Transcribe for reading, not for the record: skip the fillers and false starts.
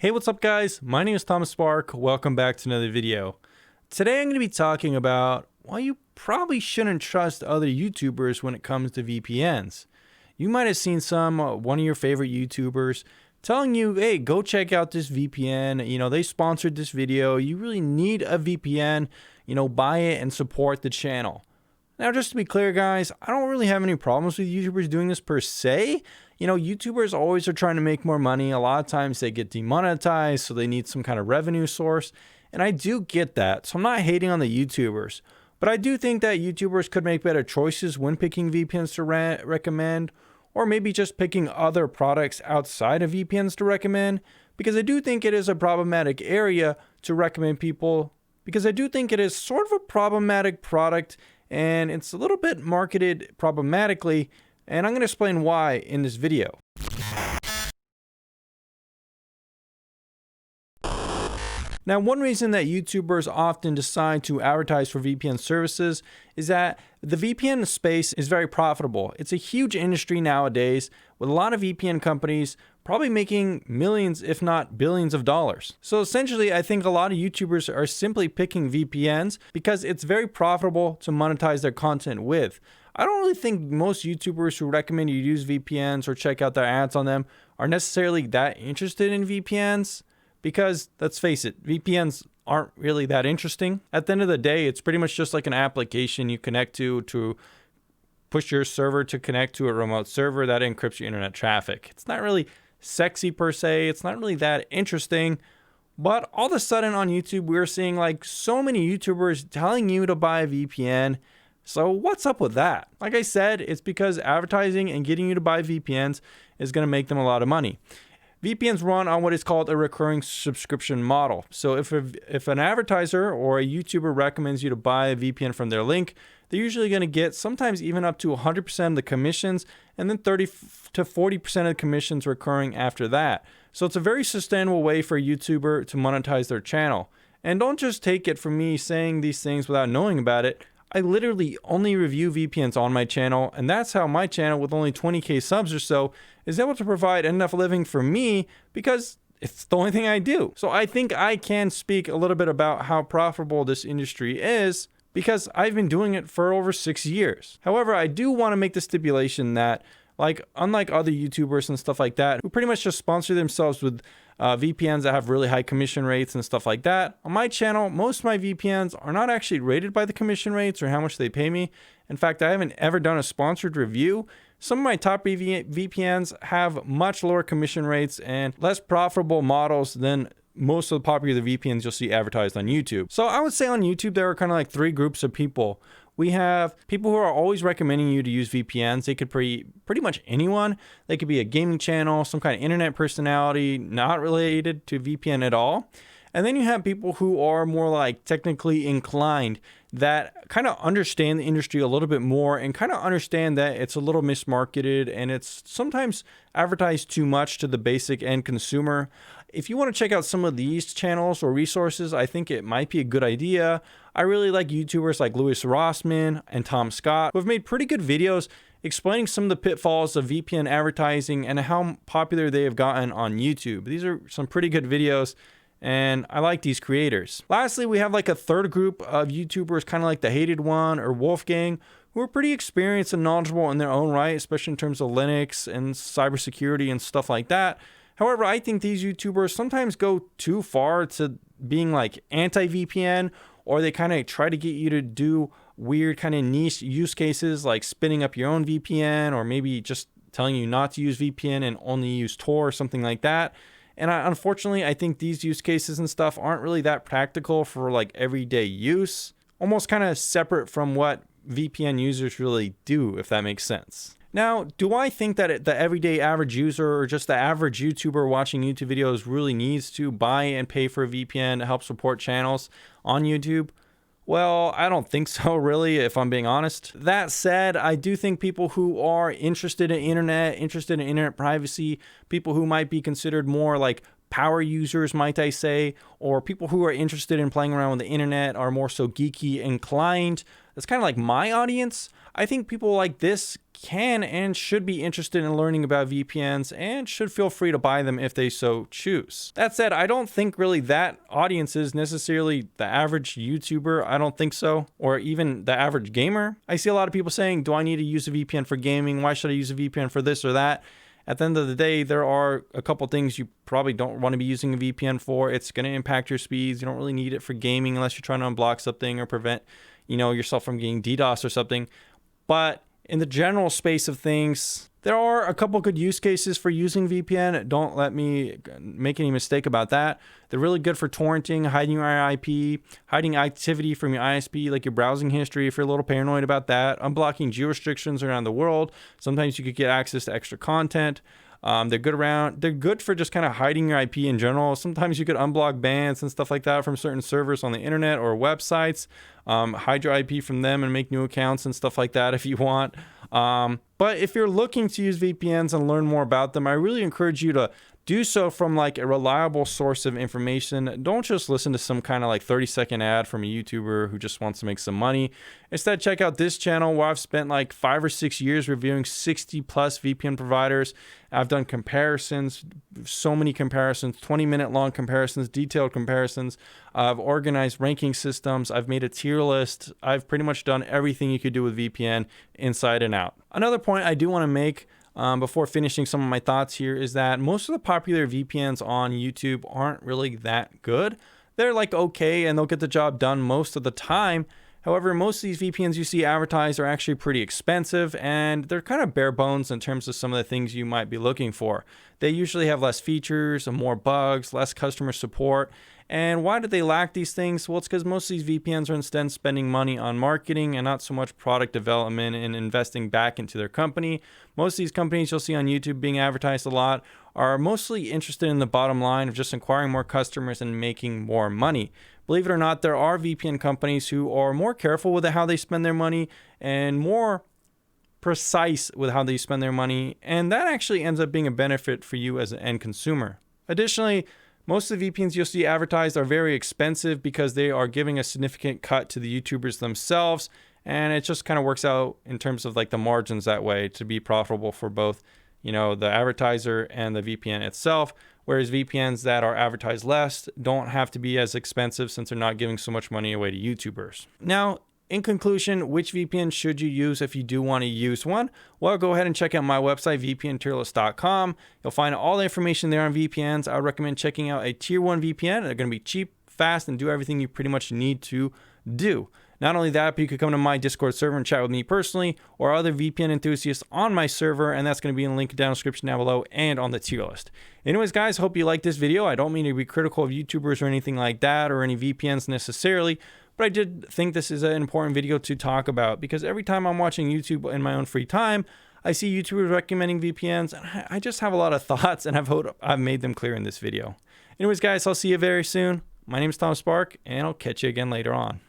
Hey, what's up guys? My name is Thomas Spark. Welcome back to another video. Today I'm going to be talking about why you probably shouldn't trust other YouTubers when it comes to VPNs. You might have seen one of your favorite YouTubers telling you, hey, go check out this VPN. They sponsored this video. You really need a VPN, buy it and support the channel. Now, just to be clear, guys, I don't really have any problems with YouTubers doing this per se. YouTubers always are trying to make more money. A lot of times they get demonetized, so they need some kind of revenue source. And I do get that. So I'm not hating on the YouTubers. But I do think that YouTubers could make better choices when picking VPNs to recommend, or maybe just picking other products outside of VPNs to recommend, because I do think it is a problematic area to recommend people, because I do think it is sort of a problematic product and it's a little bit marketed problematically, and I'm going to explain why in this video. Now, one reason that YouTubers often decide to advertise for VPN services is that the VPN space is very profitable. It's a huge industry nowadays with a lot of VPN companies probably making millions, if not billions of dollars. So essentially, I think a lot of YouTubers are simply picking VPNs because it's very profitable to monetize their content with. I don't really think most YouTubers who recommend you use VPNs or check out their ads on them are necessarily that interested in VPNs. Because let's face it, VPNs aren't really that interesting. At the end of the day, it's pretty much just like an application you connect to push your server to connect to a remote server that encrypts your internet traffic. It's not really sexy per se. It's not really that interesting. But all of a sudden on YouTube, we're seeing like so many YouTubers telling you to buy a VPN. So what's up with that? Like I said, it's because advertising and getting you to buy VPNs is going to make them a lot of money. VPNs run on what is called a recurring subscription model. So if an advertiser or a YouTuber recommends you to buy a VPN from their link, they're usually going to get sometimes even up to 100% of the commissions, and then 30 to 40% of the commissions recurring after that. So it's a very sustainable way for a YouTuber to monetize their channel. And don't just take it from me saying these things without knowing about it. I literally only review VPNs on my channel, and that's how my channel with only 20k subs or so is able to provide enough living for me, because it's the only thing I do. So I think I can speak a little bit about how profitable this industry is because I've been doing it for over 6 years. However, I do want to make the stipulation that unlike other YouTubers and stuff like that, who pretty much just sponsor themselves with VPNs that have really high commission rates and stuff like that, on my channel, most of my VPNs are not actually rated by the commission rates or how much they pay me. In fact, I haven't ever done a sponsored review. Some of my top VPNs have much lower commission rates and less profitable models than most of the popular VPNs you'll see advertised on YouTube. So I would say on YouTube, there are kind of like three groups of people. We have people who are always recommending you to use VPNs. They could be pretty much anyone. They could be a gaming channel, some kind of internet personality, not related to VPN at all. And then you have people who are more like technically inclined that kind of understand the industry a little bit more and kind of understand that it's a little mismarketed and it's sometimes advertised too much to the basic end consumer. If you want to check out some of these channels or resources, I think it might be a good idea. I really like YouTubers like Louis Rossman and Tom Scott, who have made pretty good videos explaining some of the pitfalls of VPN advertising and how popular they have gotten on YouTube. These are some pretty good videos, and I like these creators. Lastly, we have like a third group of YouTubers, kind of like the Hated One or Wolfgang, who are pretty experienced and knowledgeable in their own right, especially in terms of Linux and cybersecurity and stuff like that. However, I think these YouTubers sometimes go too far to being like anti-VPN, or they kind of try to get you to do weird kind of niche use cases like spinning up your own VPN, or maybe just telling you not to use VPN and only use Tor or something like that. And unfortunately, I think these use cases and stuff aren't really that practical for like everyday use, almost kind of separate from what VPN users really do, if that makes sense. Now, do I think that the everyday average user or just the average YouTuber watching YouTube videos really needs to buy and pay for a VPN to help support channels on YouTube? Well, I don't think so, really, if I'm being honest. That said, I do think people who are interested in internet privacy, people who might be considered more like power users, might I say, or people who are interested in playing around with the internet, are more so geeky inclined. That's kind of like my audience. I think people like this can and should be interested in learning about VPNs and should feel free to buy them if they so choose. That said, I don't think really that audience is necessarily the average YouTuber. I don't think so. Or even the average gamer. I see a lot of people saying, do I need to use a VPN for gaming? Why should I use a VPN for this or that? At the end of the day, there are a couple things you probably don't want to be using a VPN for. It's going to impact your speeds. You don't really need it for gaming unless you're trying to unblock something or prevent, yourself from getting DDoS or something. But in the general space of things, there are a couple good use cases for using VPN. Don't let me make any mistake about that. They're really good for torrenting, hiding your IP, hiding activity from your ISP, like your browsing history if you're a little paranoid about that, unblocking geo-restrictions around the world. Sometimes you could get access to extra content. They're good for just kind of hiding your IP in general. Sometimes you could unblock bans and stuff like that from certain servers on the internet or websites. Hide your IP from them and make new accounts and stuff like that if you want. But if you're looking to use VPNs and learn more about them, I really encourage you to do so from like a reliable source of information. Don't just listen to some kind of like 30-second ad from a YouTuber who just wants to make some money. Instead, check out this channel where I've spent like 5 or 6 years reviewing 60 plus VPN providers. I've done comparisons, so many comparisons, 20-minute long comparisons, detailed comparisons. I've organized ranking systems. I've made a tier list. I've pretty much done everything you could do with VPN inside and out. Another point I do want to make before finishing some of my thoughts here is that most of the popular VPNs on YouTube aren't really that good. They're like okay and they'll get the job done most of the time. However, most of these VPNs you see advertised are actually pretty expensive and they're kind of bare bones in terms of some of the things you might be looking for. They usually have less features, more bugs, less customer support. And why do they lack these things? Well, it's because most of these VPNs are instead spending money on marketing and not so much product development and investing back into their company. Most of these companies you'll see on YouTube being advertised a lot are mostly interested in the bottom line of just acquiring more customers and making more money. Believe it or not, there are VPN companies who are more careful with how they spend their money and more precise with how they spend their money. And that actually ends up being a benefit for you as an end consumer. Additionally, most of the VPNs you'll see advertised are very expensive because they are giving a significant cut to the YouTubers themselves. And it just kind of works out in terms of like the margins that way to be profitable for both, the advertiser and the VPN itself. Whereas VPNs that are advertised less don't have to be as expensive since they're not giving so much money away to YouTubers. Now, in conclusion, which VPN should you use if you do want to use one? Well, go ahead and check out my website, vpntierlist.com. You'll find all the information there on VPNs. I would recommend checking out a tier 1 VPN. They're going to be cheap, fast, and do everything you pretty much need to do. Not only that, but you could come to my Discord server and chat with me personally or other VPN enthusiasts on my server, and that's going to be in the link down in the description down below and on the tier list. Anyways, guys, hope you liked this video. I don't mean to be critical of YouTubers or anything like that or any VPNs necessarily, but I did think this is an important video to talk about because every time I'm watching YouTube in my own free time, I see YouTubers recommending VPNs, and I just have a lot of thoughts, and I've made them clear in this video. Anyways, guys, I'll see you very soon. My name is Tom Spark, and I'll catch you again later on.